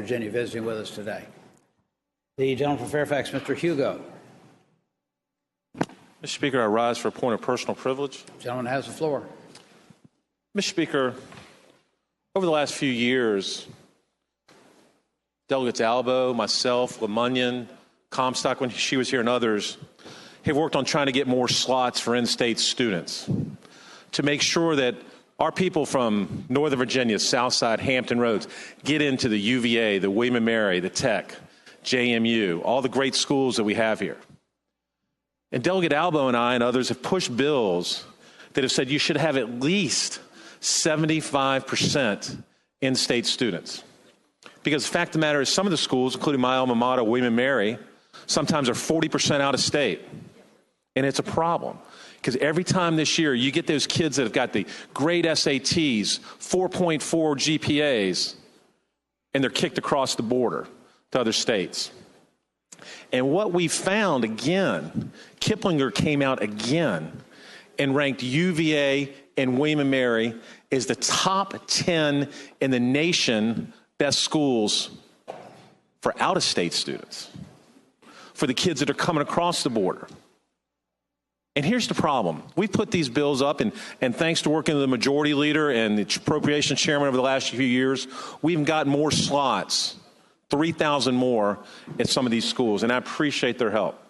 Virginia, visiting with us today. The gentleman from Fairfax, Mr. Hugo. Mr. Speaker, I rise for a point of personal privilege. The gentleman has the floor. Mr. Speaker, over the last few years, Delegates Albo, myself, Lemunyon, Comstock, when she was here, and others have worked on trying to get more slots for in-state students to make sure that our people from Northern Virginia, Southside, Hampton Roads, get into the UVA, the William & Mary, the Tech, JMU, all the great schools that we have here. And Delegate Albo and I and others have pushed bills that have said you should have at least 75% in-state students. Because the fact of the matter is some of the schools, including my alma mater, William & Mary, sometimes are 40% out of state. And it's a problem. Because every time this year you get those kids that have got the great SATs, 4.4 GPAs, and they're kicked across the border to other states. And what we found, again, Kiplinger came out again and ranked UVA and William & Mary as the top 10 in the nation best schools for out-of-state students, for the kids that are coming across the border. And here's the problem. We've put these bills up, and thanks to working with the majority leader and the appropriations chairman over the last few years, we've got more slots, 3,000 more at some of these schools, and I appreciate their help.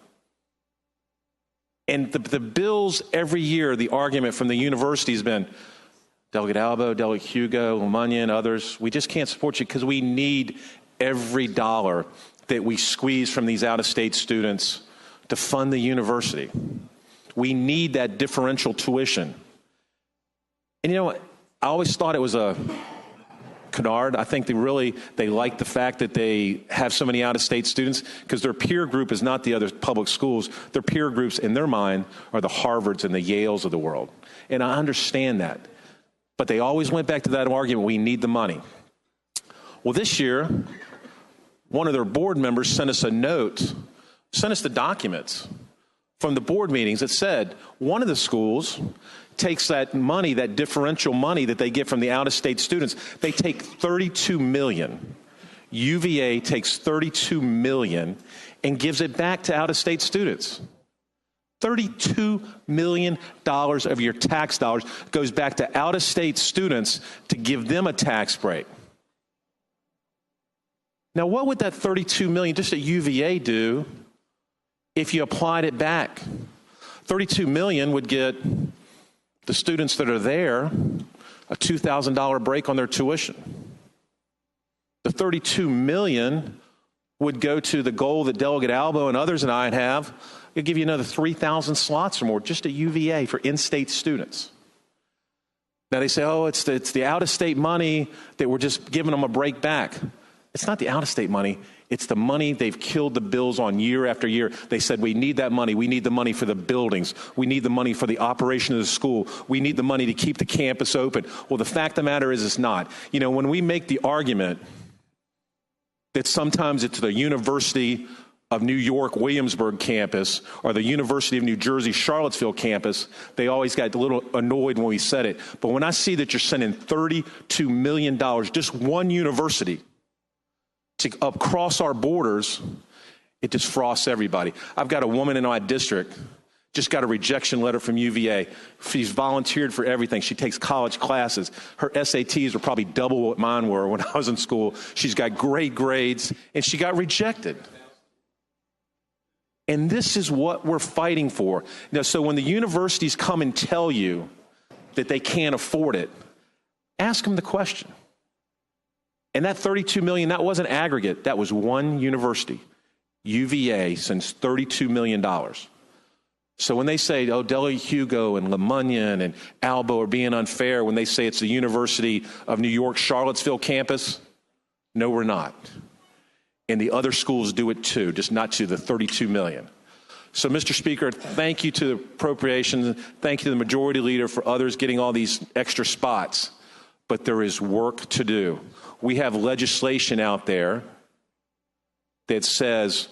And the bills every year, the argument from the university has been, Delegate Albo, Delegate Hugo, Lemunyon, others, we just can't support you because we need every dollar that we squeeze from these out-of-state students to fund the university. We need that differential tuition. And you know what? I always thought it was a canard. I think they like the fact that they have so many out-of-state students because their peer group is not the other public schools. Their peer groups, in their mind, are the Harvards and the Yales of the world. And I understand that. But they always went back to that argument, we need the money. Well, this year, one of their board members sent us a note, sent us the documents from the board meetings that said one of the schools takes that money, that differential money that they get from the out-of-state students, they take $32 million. UVA takes $32 million and gives it back to out-of-state students. $32 million of your tax dollars goes back to out-of-state students to give them a tax break. Now, what would that $32 million just at UVA do if you applied it back? $32 million would get the students that are there a $2,000 break on their tuition. The $32 million would go to the goal that Delegate Albo and others and I have. It'll give you another 3,000 slots or more just at UVA for in-state students. Now they say, oh, it's the out-of-state money that we're just giving them a break back. It's not the out-of-state money. It's the money they've killed the bills on year after year. They said, we need that money. We need the money for the buildings. We need the money for the operation of the school. We need the money to keep the campus open. Well, the fact of the matter is it's not. You know, when we make the argument that sometimes it's the University of New York Williamsburg campus or the University of New Jersey Charlottesville campus, they always got a little annoyed when we said it. But when I see that you're sending $32 million, just one university, to across our borders, it just frosts everybody. I've got a woman in my district, just got a rejection letter from UVA. She's volunteered for everything. She takes college classes. Her SATs are probably double what mine were when I was in school. She's got great grades, and she got rejected. And this is what we're fighting for. Now, so when the universities come and tell you that they can't afford it, ask them the question. And that $32 million, that wasn't aggregate. That was one university. UVA sends $32 million. So when they say, oh, Delegate Hugo and Lemunyon and Albo are being unfair when they say it's the University of New York Charlottesville campus, no, we're not. And the other schools do it too, just not to the $32 million. So, Mr. Speaker, thank you to the appropriations. Thank you to the majority leader for others getting all these extra spots. But there is work to do. We have legislation out there that says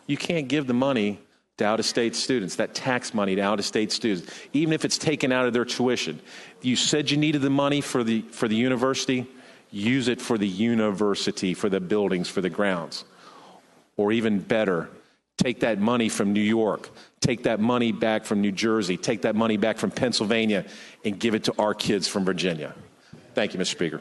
you can't give the money to out-of-state students, that tax money to out-of-state students, even if it's taken out of their tuition. You said you needed the money for the university, use it for the university, for the buildings, for the grounds. Or even better, take that money from New York, take that money back from New Jersey, take that money back from Pennsylvania, and give it to our kids from Virginia. Thank you, Mr. Speaker.